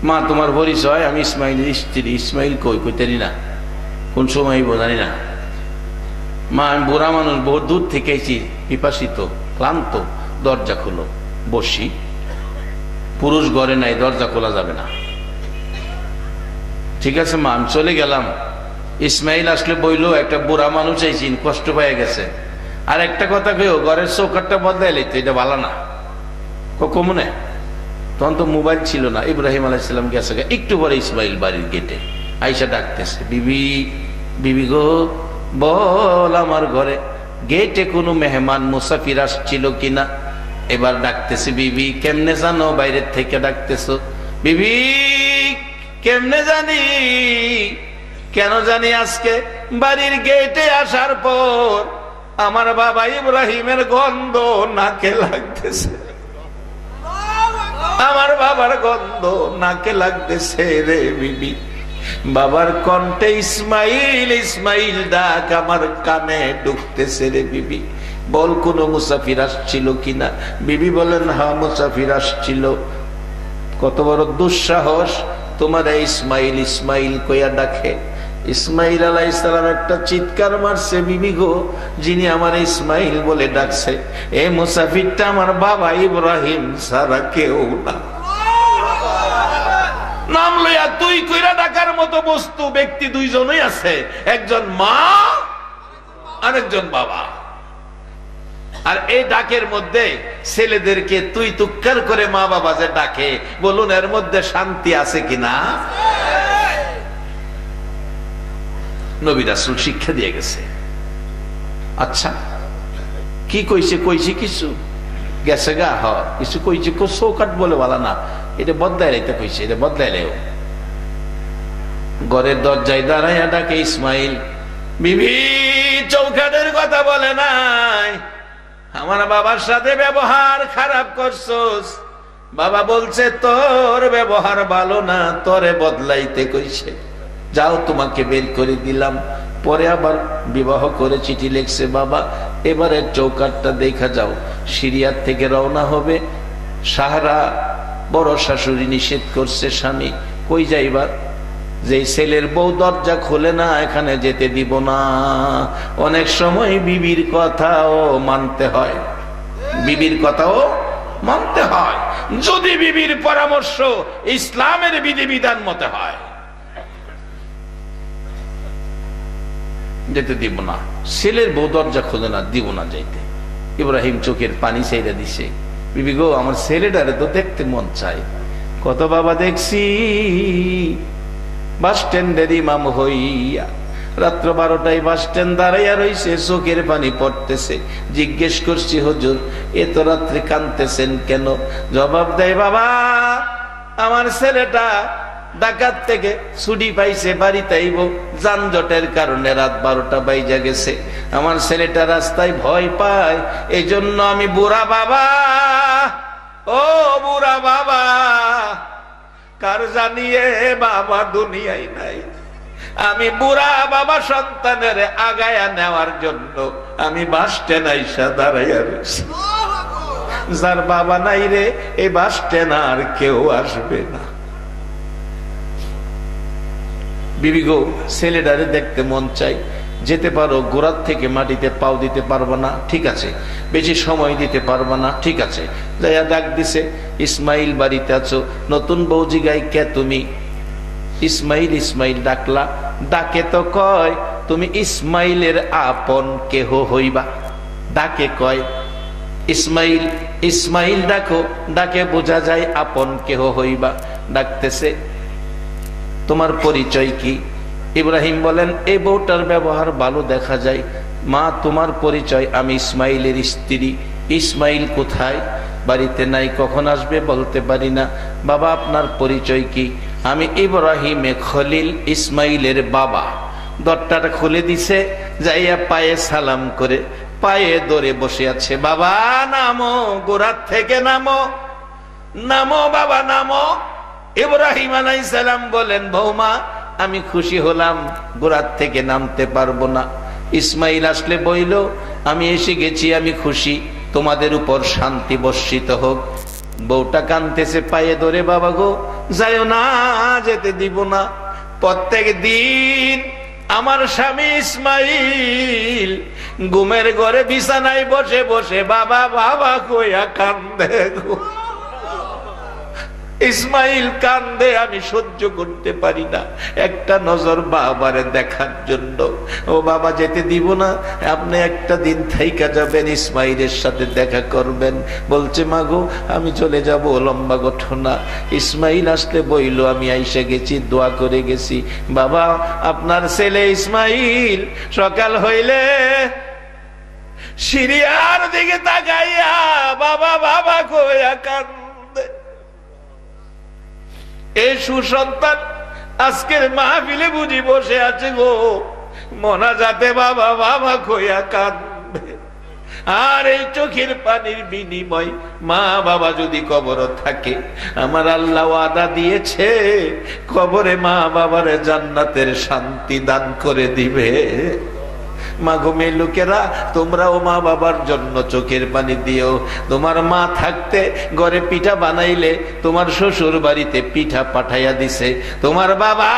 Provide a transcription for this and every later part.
মা তোমার পরিচয়? আমি ইসমাইলের স্ত্রী। ইসমাইল কই? কইতেরি না, কোন সময় জানি না। মা আমি বুড়া মানুষ, বহু দূর থেকে এসেছি, পিপাসিত, ক্লান্ত, দরজা খুলো। বসি, পুরুষ ঘরে নাই, দরজা খোলা যাবে না। ঠিক আছে মা, আমি চলে গেলাম। ইসমাইল আসলে বইলো, একটা বুড়া মানুষ আইছি, কষ্ট পেয়ে গেছে। আর একটা কথা কেউ ঘরের চৌকাটটা বদলাইলে তো এটা ভালো না। কমনে তখন তো মোবাইল ছিল না। ইব্রাহিম আলাইহিস সালাম গেছে, একটু পরে ইসমাইল বাড়ির গেটে আইসা ডাকতেছে, বিবি, বিবি গো, বল আমার ঘরে গেটে কোনো মেহমান মুসাফির আসছিল কিনা। এবার ডাকতেছে, বিবি কেমনে জানো বাইরের থেকে ডাকতেছো? বিবি কেমনে জানি, কেন জানি আজকে বাড়ির গেটে আসার পর আমার বাবা ইব্রাহিমের গন্ধ নাকে লাগতেছে। আমার বাবার গন্ধ নাকে লাগতেছে রে বিবি। বাবার কণ্ঠে ইসমাইল ইসমাইল ডাক আমার কানে ঢুকতেছে রে বিবি। বল কোন মুসাফির আসছিল কিনা? বিবি বলেন, হ্যাঁ মুসাফির আসছিল। কত বড় দুঃসাহস তোমার ইসমাইল ইসমাইল কইয়া ডাকে। ইসমাইল আলাইহিস সালাম একটা চিৎকার মারছে, বিবি গো, যিনি আমার ইসমাইল বলে ডাকছে এই মুসাফিরটা আমার বাবা ইব্রাহিম ছাড়া কেউ না। নাম লইয়া তুই কইরা ডাকার মতো বস্তু ব্যক্তি দুইজনই আছে, একজন মা আর একজন বাবা। আর এই ডাকের মধ্যে ছেলেদেরকে তুই তুক্কার করে মা বাবা যে ডাকে, বলুন এর মধ্যে শান্তি আছে কিনা? নবী রাসূল শিক্ষা দিয়ে গেছে। আচ্ছা কি কইছে? কইছে কিছু গেছে গা, হ কিছু কইছে, চৌকাট বলে বলা না, এটা বদলাই রাইতে কইছে, এটা বদলাইলেও। ঘরের দরজায় দাঁড়াইয়া ডাকে ইসমাইল, বিবি চৌকাটের কথা বলে নাই, আমার বাবার সাথে ব্যবহার খারাপ করছস। বাবা বলছে তোর ব্যবহার ভালো না, তোরে বদলাইতে কইছে। যাও তোমাকে বের করে দিলাম। পরে আবার বিবাহ করে চিঠি লিখছে, বাবা এবারে চৌকাটটা দেখা যাও। সিরিয়ার থেকে রওনা হবে, সাহারা বড় শাশুড়ি নিষেধ করছে, স্বামী কই যাইবার? যে ছেলের বউ দরজা খোলে না এখানে যেতে দিব না। অনেক সময় বিবির কথাও মানতে হয়, বিবির কথাও মানতে হয়, যদি বিবির পরামর্শ ইসলামের বিধিবিধান মতে হয়। যেতে দিব না, ছেলের বউ দরজা খোলে না, দিব না যাইতে। ইব্রাহিম চোখের পানি চাইরা দিছে, বিবি গো আমার ছেলেটারে তো দেখতে মন চায়। কত বাবা দেখছি বাস স্ট্যান্ডের ইমাম হইয়া রাত্র 12টায় বাস স্ট্যান্ড দাঁড়াইয়া রইছে, চোখের পানি পড়তেছে। জিজ্ঞেস করছি, হুজুর এত রাত্রে কাঁদতেছেন কেন? জবাব দেয়, বাবা আমার ছেলেটা ডাকাত থেকে ছুটি পাইছে, বাড়িতে আইব, যানজটের কারণে রাত 12টা বাইজা গেছে। আমার ছেলেটা রাস্তায় ভয় পায়, এই জন্য আমি বুড়া বাবা, ও বুড়া বাবা, কার জানিয়ে বাবা দুনিয়ায় নাই, আমি বুড়া বাবা সন্তানের আগায়া নেওয়ার জন্য আমি বাস স্ট্যান্ড আইসা দাঁড়াইয়া রয়েছি। যার বাবা নাই রে, এই বাস স্ট্যান্ড আর কেউ আসবে না। বিবি গো ছেলেটারে দেখতে মন চাই, যেতে পারো, গোড়ার থেকে মাটিতে পাও দিতে পারবো না, ঠিক আছে, বেশি সময় দিতে পারবো না, ঠিক আছে। যাইয়া ডাক দিছে, ইসমাইল বাড়িতে আছো? নতুন বউ জিগায়, কে তুমি? ইসমাইল ইসমাইল ডাকলা, ডাকে তো কয় তুমি ইসমাইলের আপন কেহ হইবা। ডাকে কয় ইসমাইল ইসমাইল ডাকো, ডাকে বোঝা যায় আপন কেহ হইবা। ডাকতেছে, তোমার পরিচয় কি? ইব্রাহিম বলেন, এই বউটার ব্যবহার ভালো দেখা যায়। মা তোমার পরিচয়? আমি ইসমাইলের স্ত্রী। ইসমাইল কোথায়? বাড়িতে নাই। কখন আসবে বলতে পারি না। বাবা আপনার পরিচয় কি? আমি ইব্রাহিমে খলিল, ইসমাইলের বাবা। দরজাটা খুলে দিছে, যাইয়া পায়ে সালাম করে পায়ে ধরে বসে আছে। বাবা নামো, গোড়ার থেকে নামো, নামো বাবা নামো। ইব্রাহিম আলাইহিস সালাম বলেন, বৌমা আমি খুশি হলাম, গোড়ার থেকে নামতে পারবো না। ইসমাইল আসলে বইল, আমি এসে গেছি, আমি খুশি, তোমাদের উপর শান্তি বর্ষিত হোক। বউটা কাঁদতেছে, পায়ে ধরে, বাবা গো যাইও না, যেতে দিব না। প্রত্যেক দিন আমার স্বামী ইসমাইল ঘুমের ঘরে বিছানায় বসে বসে বাবা বাবা কইয়া কান্দে গো। ইসমাইল কান্দে, আমি সহ্য করতে পারি না, একটা নজর বাবারে দেখার জন্য। ও বাবা যেতে দিব না, আপনি একটা দিন থাইকা যাবেন, ইসমাইলের সাথে দেখা করবেন। বলছে মা গো আমি চলে যাব, লম্বা ঘটনা। ইসমাইল আসলে বইল, আমি আইসা গেছি, দোয়া করে গেছি। বাবা আপনার ছেলে ইসমাইল সকাল হইলে সিরিয়ার দিকে তাকাইয়া বাবা বাবা কইয়া কান্দে। এই সুসন্তান আজকের মাহফিলে বুঝি বসে আছে গো, মোনাজাতে বাবা বাবা কইয়া কাঁদবে। আর এই চোখের পানির বিনিময় মা বাবা যদি কবরে থাকে, আমার আল্লাহ ওয়াদা দিয়েছে কবরে মা বাবারে জান্নাতের শান্তি দান করে দিবে। মাগো মেয়ে লোকেরা, তোমরাও মা বাবার জন্য চোখের পানি দিও। তোমার মা থাকতে ঘরে পিঠা বানাইলে তোমার শ্বশুর বাড়িতে পিঠা পাঠাইয়া দিছে। তোমার বাবা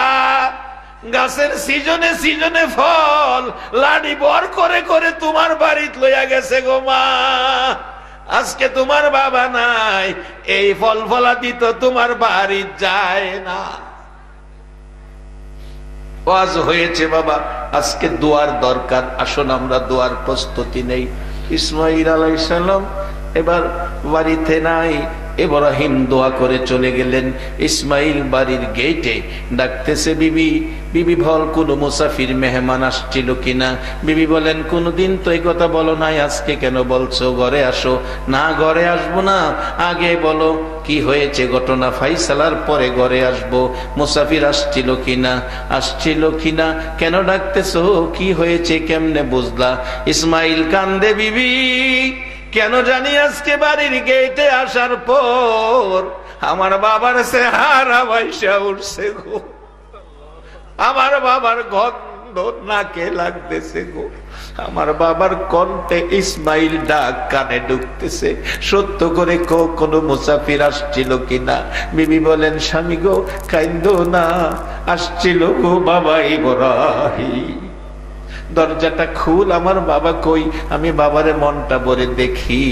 গাছের সিজনে সিজনে ফল লাডি বর করে করে তোমার বাড়িতে লইয়া গেছে গো মা। আজকে তোমার বাবা নাই, এই ফল ফলাদি তো তোমার বাড়ি যায় না। ওয়াজ হয়েছে বাবা, আজকে দোয়ার দরকার, আসুন আমরা দোয়ার প্রস্তুতি নেই। ইসমাইল আলাইহিস সালাম এবার বাড়িতে নাই, ইব্রাহিম দোয়া করে চলে গেলেন। ইসমাইল বাড়ির গেটে ডাকতেছে, বিবি বিবি বল কোন মুসাফির মেহমান আসছিল কিনা। বিবি বলেন কোনদিন তো এই কথা বলো নাই, আজকে কেন বলছো? ঘরে আসো। না ঘরে আসবো না, আগে বলো কি হয়েছে ঘটনা, ফাইসালার পরে ঘরে আসবো। মুসাফির আসছিল কিনা, আসছিল কিনা, কেন ডাকতেছো, কি হয়েছে, কেমনে বুঝলা? ইসমাইল কান্দে, বিবি কেন জানি আজকে বাড়ির গেটে আসার পর আমার বাবার চেহারা বাইসা উঠছে গো, আমার বাবার গন্ধ নাকে লাগতেছে গো, আমার বাবার কণ্ঠে ইসমাইল ডাক কানে ঢুকতেছে। সত্য করে কোনো মুসাফির আসছিল কিনা? বিবি বলেন স্বামী গো কাইন্দো না, আসছিল গো বাবা ইব্রাহিম। দরজাটা খুল, আমার বাবা কই, আমি বাবারে মনটা ভরে দেখি।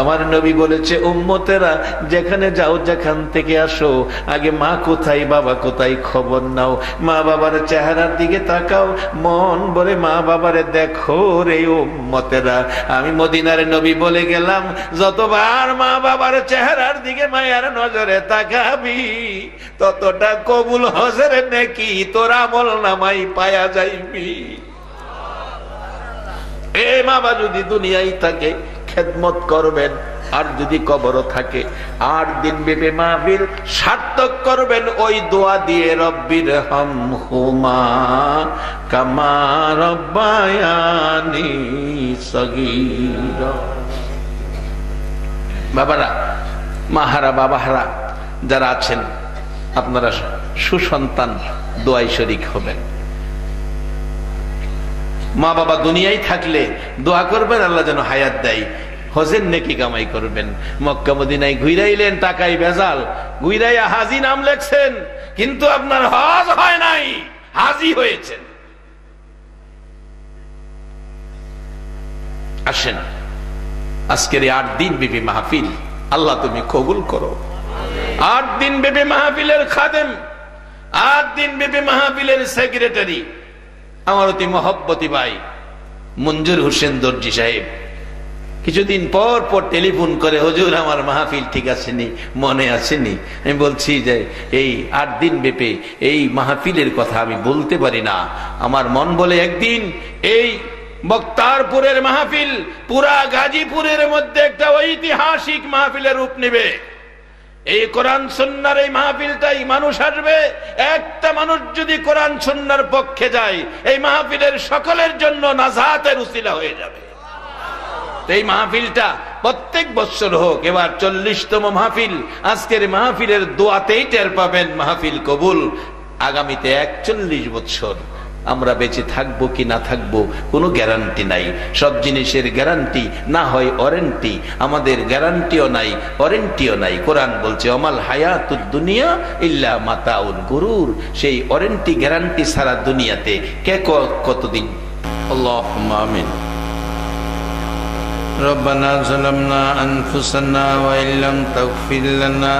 আমার নবী বলেছে উম্মতেরা যেখানে যাও, যেখান থেকে আসো, আগে মা কোথায় বাবা কোথায় খবর নাও, মা বাবার চেহারার দিকে তাকাও, মন ভরে মা বাবারে দেখো রে উম্মতেরা। আমি মদিনার নবী বলে গেলাম, যতবার মা বাবার চেহারার দিকে মায়ার নজরে তাকাবি, ততটা কবুল হজের নেকি তোর আমল নামাই পায়া যাইবি। এ বাবা যদি দুনিয়ায় থাকে খেদমত করবেন, আর যদি কবর থাকে 8 দিন ব্যাপী মাহফিল সার্থক করবেন ওই দোয়া দিয়ে, রব্বির হামহুমা কামা রব্বায়ানি সগীরা। বাবারা, মাহারা, বাবাহারা যারা আছেন, আপনারা সুসন্তান দোয়ায় শরীক হবেন। মা বাবা দুনিয়ায় থাকলে দোয়া করবেন আল্লাহ যেন হায়াত দেয়, হজের নেকি কামাই করবেন। মক্কা মদিনায় ঘুরাইলেন, টাকায় ভেজাল, ঘুরাইয়া হাজি নাম লেখছেন, কিন্তু আপনার হজ হয় নাই, হাজি হয়েছেন। আসেন আজকের 8 দিন ব্যাপী মাহফিল আল্লাহ তুমি কবুল করো। 8 দিন ব্যাপী মাহফিলের খাদেম, 8 দিন ব্যাপী মাহফিলের সেক্রেটারি আমার অতি মহব্বতী ভাই মঞ্জুর হোসেন দর্জি সাহেব কিছুদিন পর পর টেলিফোন করে, হুজুর আমার মাহফিল ঠিক আসেনি, মনে আসেনি। আমি বলছি যে এই 8 দিন ব্যাপী এই মাহফিলের কথা আমি বলতে পারি না, আমার মন বলে একদিন এই বক্তারপুরের মাহফিল পুরা গাজীপুরের মধ্যে একটা ঐতিহাসিক মাহফিলের রূপ নেবে। এই কোরআন সুন্নাহর এই মাহফিলটাই মানুষ আসবে, একটা মানুষ যদি কোরআন সুন্নাহর পক্ষে যায়, এই মাহফিলের সকলের জন্য নাজাতের উসিলা হয়ে যাবে। এই মাহফিলটা প্রত্যেক বছর হোক, এবার 40তম মাহফিল। আজকের মাহফিলের দোয়াতেই টের পাবেন মাহফিল কবুল। আগামীতে 41 বছর আমরা বেঁচে থাকবো কি না থাকবো কোনো গ্যারান্টি নাই। সব জিনিসের গ্যারান্টি না হয় ওয়ারেন্টি, আমাদের গ্যারান্টিও নাই ওয়ারেন্টিও নাই। কোরআন বলছে অমাল হায়াতুদ দুনিয়া ইল্লা মাতাউল গুরুর। সেই ওয়ারেন্টি গ্যারান্টি সারা দুনিয়াতে কে কতদিন। আল্লাহুম্মা আমিন। ربنا ظلمنا أنفسنا وإن لم تغفر لنا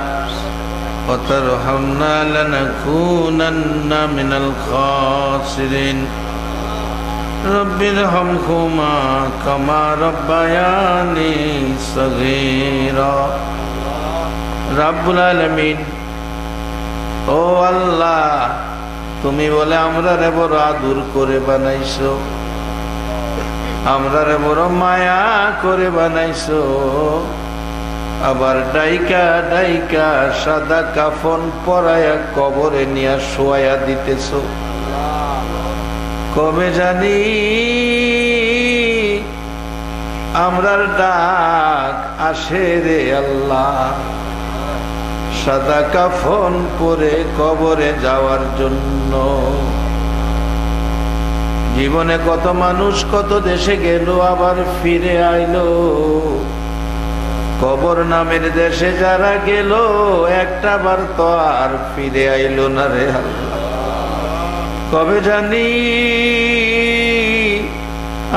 وترحمنا لنكونن من الخاسرين رب ارحمهما كما ربياني صغيرا রব্বুল আলামিন, ও আল্লাহ, তুমি বলে আমরা রে বড় আদর করে বানাইছো, আমরা রে বড় মায়া করে বানাইছো, আবার ডাইকা ডাইকা সাদা কাফন পরায়া কবরে নিয়া শোয়া দিতেছো। কবে জানি আমরার ডাক আসে রে আল্লাহ, সাদা কাফন পরে কবরে যাওয়ার জন্য। জীবনে কত মানুষ কত দেশে গেল, আবার ফিরে আইলো। কবর নামের দেশে যারা গেল, একটা বার তো আর ফিরে আইলো না রে আল্লাহ। কবে জানি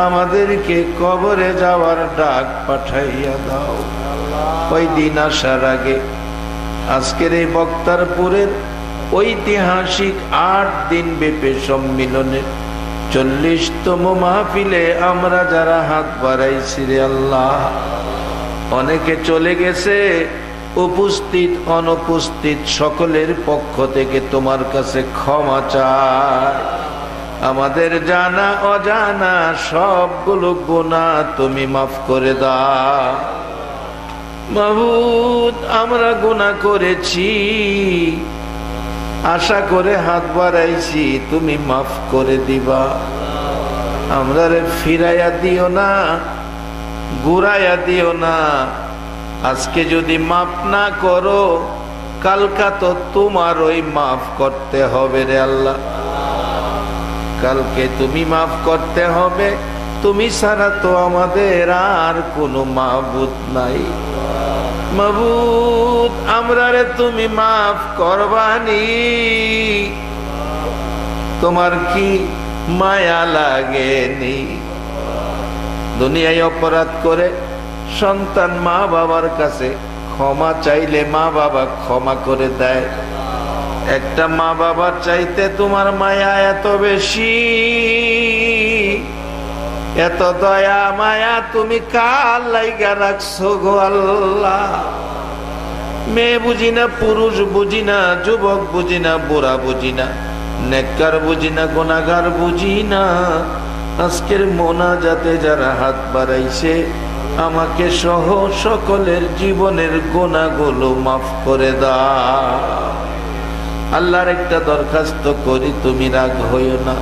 আমাদেরকে কবরে যাওয়ার ডাক পাঠাইয়া দাও। ওই দিন আসার আগে আজকের এই বক্তারপুরের ঐতিহাসিক 8 দিন ব্যাপী সম্মিলনের 40তম মাহফিলে আমরা যারা হাত বাড়াইছি রে আল্লাহ, অনেকে চলে গেছে, উপস্থিত অনুপস্থিত সকলের পক্ষ থেকে তোমার কাছে ক্ষমা চাই। আমাদের জানা অজানা সবগুলো গুনাহ তুমি মাফ করে দাও। মাবুদ, আমরা গুনাহ করেছি, আশা করে হাত বাড়াইছি, তুমি মাফ করে দিবা। আমরা রে ফিরাইয়া দিও না, ঘুরাইয়া দিও না। আজকে যদি মাফ না করো, কালকা তো তোমার ওই মাফ করতে হবে রে আল্লাহ। কালকে তুমি মাফ করতে হবে, তুমি ছাড়া তো আমাদের আর কোনো মাবুদ নাই। মাবুদ, আমরা রে তুমি মাফ করবানি, তোমার কি মায়া লাগেনি? দুনিয়ায় অপরাধ করে সন্তান মা বাবার কাছে ক্ষমা চাইলে মা বাবা ক্ষমা করে দেয়। একটা মা বাবার চাইতে তোমার মায়া এত বেশি, এত দয়া মায়া তুমি কার লাইগা রাখছো গো আল্লাহ? মেয়ে বুঝি না, পুরুষ বুঝি না, যুবক বুঝি না, বুড়া বুঝি না, নেককার বুঝি না, গুনাহগার বুঝি না। আজকের মোনাজাতে যারা হাত বাড়াইছে, আমাকে সহ সকলের জীবনের গুনাহগুলো মাফ করে দাও। আল্লাহর একটা দরখাস্ত করি, তুমি রাগ হইও না।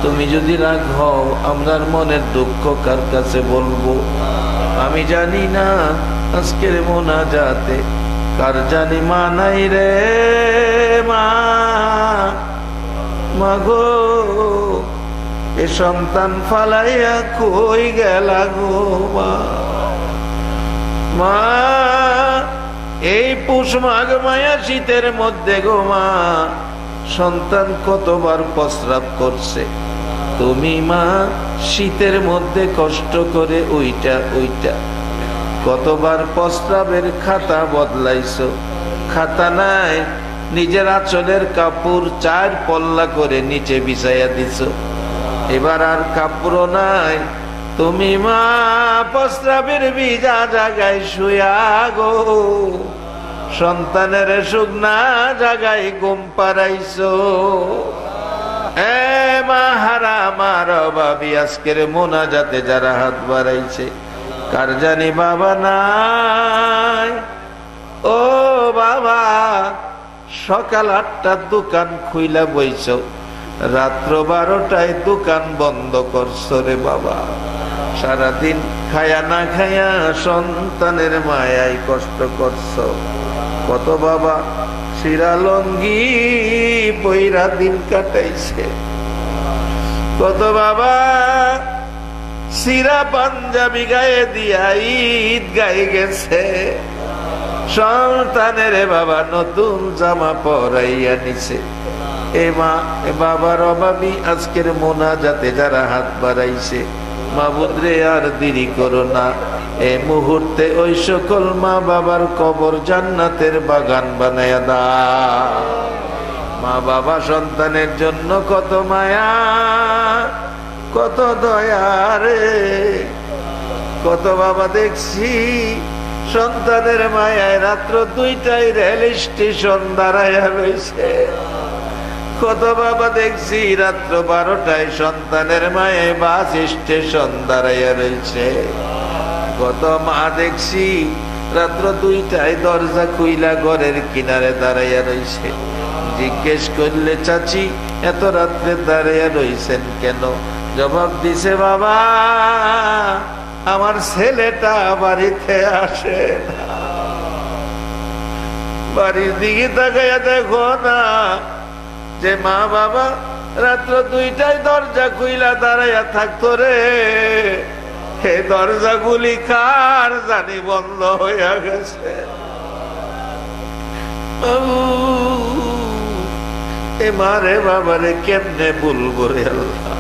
তুমি যদি রাগ হও, আমরার মনের দুঃখ কার কাছে বলবো? আমি জানি না আজকের মোনাজাতে কার জানি মা নাই রে মা। মাগো, এ সন্তান ফালাইয়া কই গেলা গো মা? মা, এই পুষ মাঘ মায়া শীতের মধ্যে গো মা, সন্তান কতবার প্রস্রাব করছে, তুমি মা শীতের মধ্যে কষ্ট করে ওইটা কতবার প্রস্রাবের খাতা বদলাইছো, খাতা নাই, নিজের আঁচলের কাপড় 4 পল্লা করে নিচে বিছাইয়া দিছো, এবার আর কাপড় নাই, তুমি মা প্রস্রাবের ভিজা জায়গায় শুয়া গো সন্তানের শুকনা জায়গায় ঘুম পাড়াইছো। এ মা হারাম আর বাবি, আজকের মোনাজাতে যারা হাত বাড়াইছে, কার জানি বাবা নাই? ও বাবা, সকাল 8টার দোকান খুইলা বইছ, রাত্র 12টায় দোকান বন্ধ করছো রে বাবা। সারাদিন খায়া না খায়া সন্তানের মায়ায় কষ্ট করছো। কত বাবা শিরালঙ্গি পইরা দিন কাটাইছে, কত বাবা সিরা পাঞ্জাবি গায়ে দিয়া ঈদ গায়ে গেছে, সন্তানের বাবা নতুন জামা পরাইয়া নিছে। এ মা এ বাবার অভাবী আজকের মোনাজাতে যারা হাত বাড়াইছে, মাবুদরে আর দেরি করো না, এ মুহূর্তে ওই সকল মা বাবার কবর জান্নাতের বাগান বানায়া দাও। মা বাবা সন্তানের জন্য কত মায়া, কত দয়া রে। কত বাবা দেখছি সন্তানের মায়ায় রাত্র 2টায় রেল স্টেশন দাঁড়াইয়া রয়েছে। কত বাবা দেখছি রাত্র 12টায় সন্তানের মায়ায় বাস স্টেশন দাঁড়াইয়া রয়েছে। কত মা দেখছি রাত্র 2টায় দরজা খুইলা ঘরের কিনারে দাঁড়াইয়া রয়েছে। জিজ্ঞেস করলে চাচি এত রাত্রে দাঁড়াইয়া রয়েছেন কেন? জবাব দিছে বাবা আমার ছেলেটা বাড়িতে আসে না। বাড়ির দিকে তাকাইয়া দেখো না যে মা বাবা রাত্র 2টায় দরজা খুইলা দাঁড়াইয়া থাকতো রে। হে দরজাগুলি কার জানি বন্ধ হইয়া গেছে। এ মারে বাবারে কেমনে বলবো রে আল্লাহ।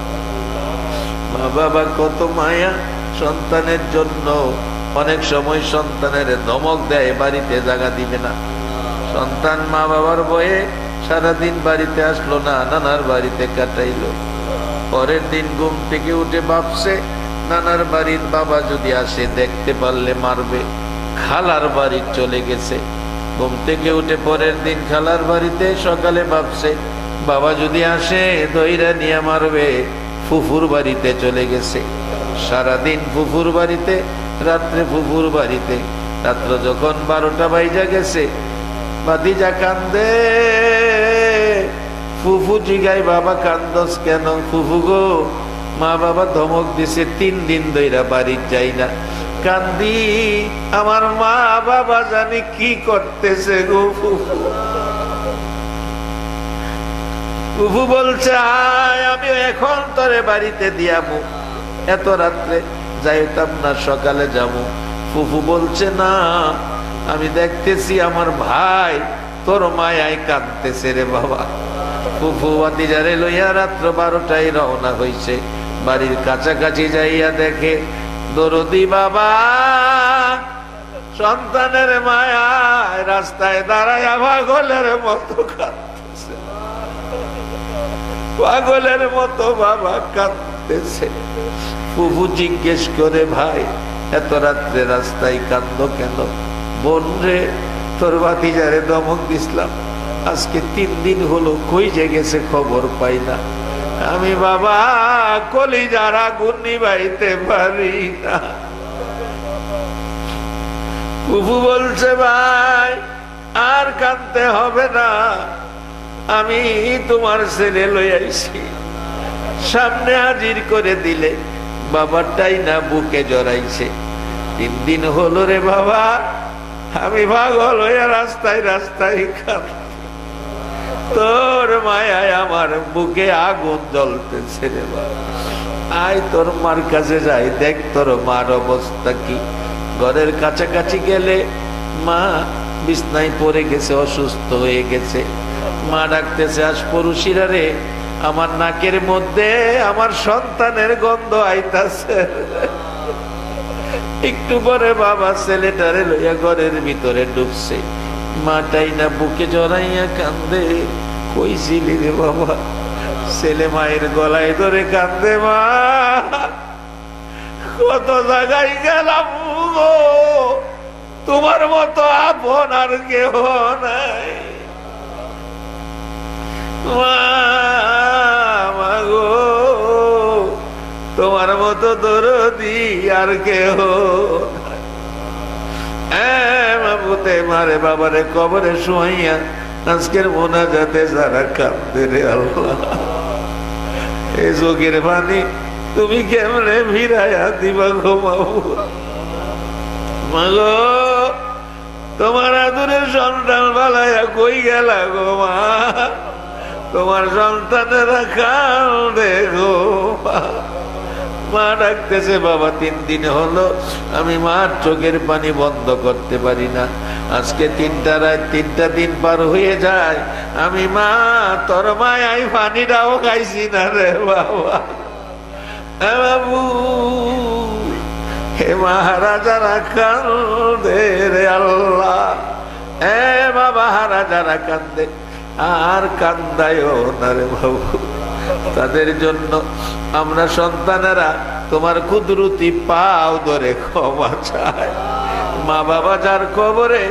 মা বাবা কত মায়া সন্তানের জন্য। অনেক সময় সন্তানের ধমক দেয় বাড়িতে জায়গা দিবে না। সন্তান মা বাবার বয়ে সারাদিন বাড়িতে আসলো না, নানার বাড়িতে কাটাইলো। পরের দিন ঘুম থেকে উঠে ভাবছে নানার বাড়ির বাবা যদি আসে দেখতে পারলে মারবে। খালার বাড়ি চলে গেছে। ঘুম থেকে উঠে পরের দিন খালার বাড়িতে, সকালে ভাবছে বাবা যদি আসে দইরা নিয়ে মারবে। ফুফুর বাড়িতে চলে গেছে। সারাদিন ফুফুর বাড়িতে, রাত্রে ফুফুর বাড়িতে। রাত্র যখন 12টা বাজে গেছে, ভাতিজা কান্দে। ফুফু জিগাই বাবা কান্দস কেন? ফুফু গো মা বাবা ধমক দিছে 3 দিন ধইরা বাড়ি যাই না। কান্দি আমার মা বাবা জানি কি করতেছে গো। ফুফু ফুফু বলছে আয় আমি এখন তোরে বাড়িতে দিয়ামু, এত রাত্রে যাইতাম না, সকালে যাবো। ফুফু বলছে না আমি দেখতেছি আমার ভাই তোর মায়ায় কাঁদতেছে রে বাবা। ফুফু ভাতিজারে লইয়া রাত্র 12টায় রওনা হইছে। বাড়ির কাছাকাছি যাইয়া দেখে দরদি বাবা সন্তানের মায়ায় রাস্তায় দাঁড়াইয়া পাগলের মতো কাঁদতেছে। পাগলের মতো বাবা কাঁদতেছে। ফুফু জিজ্ঞেস করে ভাই এত রাত্রে রাস্তায় কান্দ কেন? বোন রে তোর ভাতিজারে ধমক দিছিলাম, আজকে 3 দিন হলো কই যে গেছে খবর পাই না। আমি বাবা কলিজার আগুন নিভাইতে পারি না। ফুফু বলছে ভাই আর কাঁদতে হবে না, আমি তোমার ছেলে লই আইছি। সামনে হাজির করে দিলে বাবারটাই না বুকে জড়াইছে। 3 দিন হলো রে বাবা আমি পাগল হইয়া রাস্তায় রাস্তায় কাঁদি। তোর মায়ায় আমার বুকে আগুন জ্বলতেছে রে বাবা। আয় তোর মার কাছে যাই, দেখ তোর মার অবস্থা কি। ঘরের কাছাকাছি গেলে মা বিছনায় পড়ে গেছে, অসুস্থ হয়ে গেছে। মা ডাকতেছে আজ পরুষিরা রে, আমার নাকের মধ্যে আমার সন্তানের গন্ধ আইতাছে। একটু পরে বাবা ছেলেটারে লইয়া ঘরের ভিতরে ঢুকছে। মাটাই না বুকে জড়াইয়া কান্দে। কইছিলি রে বাবা? ছেলে মায়ের গলায় ধরে কান্দে। মা কত জায়গায় গেলাম গো, তোমার মতো আপন আর কেহ নাই। মা গো তোমার মতো দরদি আর কেহ মাবুতে মারে বাবারে কবরে শুয়াইয়া আজকের মোনাজাতে যারা কাঁদে রে আল্লাহ, এই চোখের পানি তুমি কেমনে ভিড়াইয়া দিবা গো মাবুদ। মাগো তোমার আদরের সন্তান বালাইয়া কই গেলা গো মা? তোমার সন্তানেরা কাঁদে গো। মা ডাকতেছে, বাবা 3 দিন হলো আমি মার চোখের পানি বন্ধ করতে পারি না। আজকে 3টা রাত 3টা দিন পার হয়ে যায়, আমি মা তোর মায় পানিটাও খাইছি না রে বাবা। বাবু হে মহারাজারা কান্দে রে আল্লাহ, এ বাবা রাজারা কান্দে, আর কান্দায়ও না রে বাবু। তাদের জন্য আমরা সন্তানেরা তোমার কুদরতি পাও ধরে ক্ষমা চাই। মা বাবা যার কবরে,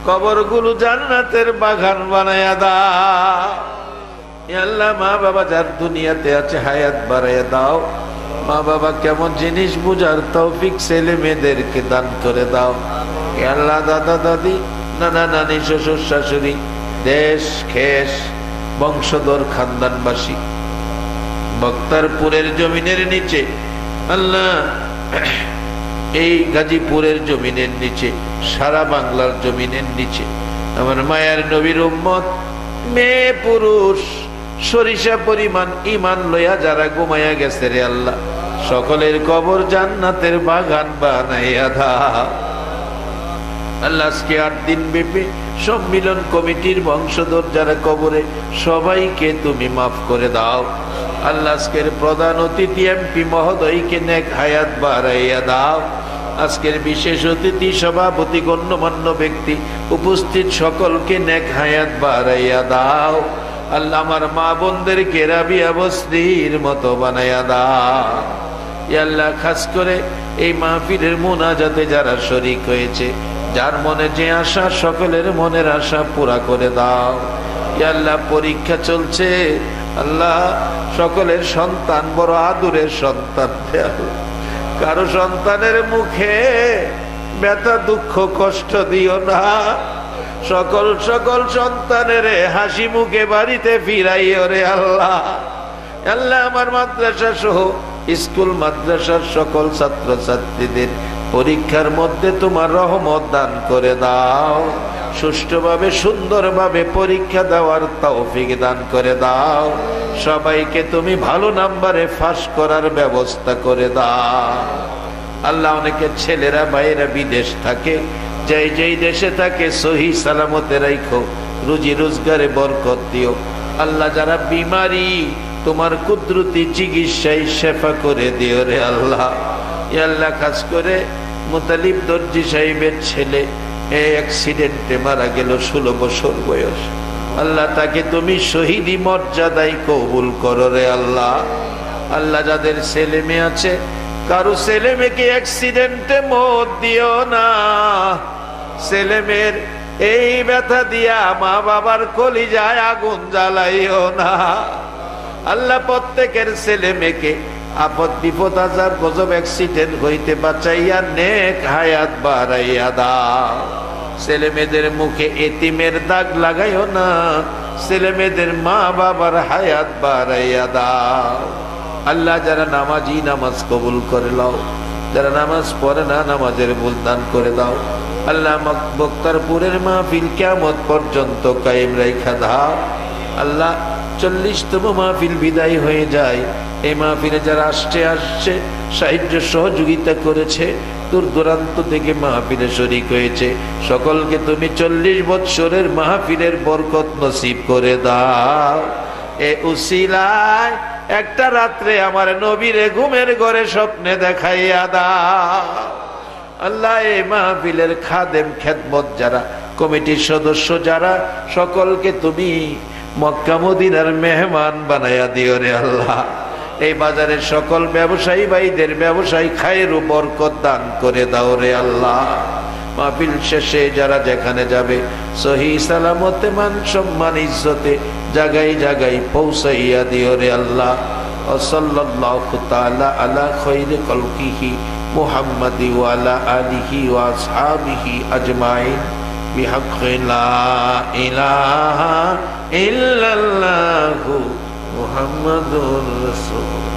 কবরগুলো জান্নাতের বাগান বানায়া দাও আল্লাহ। মা বাবা যার দুনিয়াতে আছে হায়াত বাড়াইয়া দাও। মা বাবা কেমন জিনিস বুঝার তৌফিক ছেলে মেয়েদেরকে দান করে দাও আল্লাহ। দাদা দাদি, নানা নানি, শ্বশুর শাশুড়ি, দেশ খেস বংশধর খানদানবাসী, বক্তারপুরের জমিনের নিচে আল্লাহ, এই গাজীপুরের জমিনের নিচে, সারা বাংলার জমিনের নিচে আমার মায়ের নবীর উম্মত মেয়ে পুরুষ সরিষা পরিমাণ ইমান লইয়া যারা ঘুমাইয়া গেছে রে আল্লাহ, সকলের কবর জান্নাতের বাগান বানাইয়া দাও আল্লাহ। আজকে 8 দিন ব্যাপী সম্মিলন কমিটির বংশধর যারা কবরে, সবাইকে তুমি মাফ করে দাও আল্লাহ। আজকের প্রধান অতিথি এমপি মহোদয়কে নেক হায়াত বাড়াইয়া দাও। আজকের বিশেষ অতিথি সভাপতি, গণ্যমান্য ব্যক্তি উপস্থিত সকলকে নেক হায়াত বাড়াইয়া দাও আল্লাহ। আমার মা বোনদেরকে রাবিয়া বসরির মতো বানাইয়া দাও আল্লাহ। খাস করে এই মাহফিলের মুনাজাতে যারা শরীক হয়েছে, যার মনে যে আশা, সকলের মনের আশা পুরা করে দাও আল্লাহ। পরীক্ষা চলছে আল্লাহ, সকলের সন্তান বড় আদুরের সন্তান, কারো সন্তানের মুখে ব্যথা দুঃখ কষ্ট দিও না। সকল সকল সন্তানের হাসি মুখে বাড়িতে ফিরাইও রে আল্লাহ। আল্লাহ আমার মাদ্রাসা সহ স্কুল মাদ্রাসার সকল ছাত্র ছাত্রীদের পরীক্ষার মধ্যে তোমার রহমত দান করে দাও। সুষ্ঠুভাবে সুন্দরভাবে পরীক্ষা দেওয়ার তৌফিক দান করে দাও। সবাইকে তুমি ভালো নাম্বারে পাস করার ব্যবস্থা করে দাও আল্লাহ। অনেকের ছেলেরা বাইরে বিদেশ থাকে, যেই যেই দেশে থাকে সহি সালামতে রাখো, রুজি রোজগারে বরকত দিও আল্লাহ। যারা বিমারি তোমার কুদরতি চিকিৎসায় শেফা করে দিও রে আল্লাহ। আল্লাহ খাস করে মুতালিব দর্জি সাহেবের ছেলে অ্যাক্সিডেন্টে মারা গেল, 16 বছর বয়স আল্লাহ। তাকে তুমি শহীদি মর্যাদায় কবুল করো রে আল্লাহ। আল্লাহ যাদের ছেলে মেয়ে আছে, কারো ছেলে মেয়েকে অ্যাক্সিডেন্টে মত দিও না। ছেলে মেয়ের এই ব্যথা দিয়া মা বাবার কলিজায় আগুন জ্বালাইও না আল্লাহ। প্রত্যেকের ছেলে মেয়েকে আপদ বিপদ আজাব গজব অ্যাক্সিডেন্ট হইতে বাঁচাইয়া নেক হায়াত বাড়াইয়া দাও। ছেলে মেয়েদের মুখে এতিমের দাগ লাগাইও না। ছেলে মেয়েদের মা বাবার হায়াত বাড়াইয়া দাও আল্লাহ। যারা নামাজি নামাজ কবুল করে নাও, যারা নামাজ পড়ে না নামাজের ভুল দান করে দাও আল্লাহ। বক্তারপুরের মাহফিল কিয়ামত পর্যন্ত কায়েম রাইখা দাও আল্লাহ। 40তম মাহফিল বিদায় হয়ে যায়। এই মাহফিলে যারা আসছে সাহায্য সহযোগিতা করেছে, দূর দূরান্ত থেকে মাহফিলে শরীক হয়েছে, সকলকে তুমি 40 বৎসরের মাহফিলের বরকত নসিব করে দাও। এ উসিলায় একটা রাত্রে আমার নবীরে ঘুমের ঘরে স্বপ্নে দেখাইয়া দাও আল্লাহ। এই মাহফিলের খাদেম খেদমত যারা, কমিটির সদস্য যারা, সকলকে তুমি মক্কা মদিনার মেহমান বানাইয়া দিও রে আল্লাহ। এই বাজারের সকল ব্যবসায়ী ভাইদের ব্যবসায়ী খায়ের ও বরকত দান করে দাও রে আল্লাহ। মাহফিল শেষে যারা যেখানে যাবে সহি সালামতে মান সম্মান ইজ্জতে জায়গায় জায়গায় পৌঁছাইয়া দিও রে আল্লাহ। সাল্লাল্লাহু তাআলা আলা খায়রি খালকিহি মুহাম্মাদি ওয়া আলা আলিহি ওয়া আসহাবিহি আজমাইন বিহাক্কি লা ইলাহা ইল্লাল্লাহু মুহাম্মাদুর রাসূল।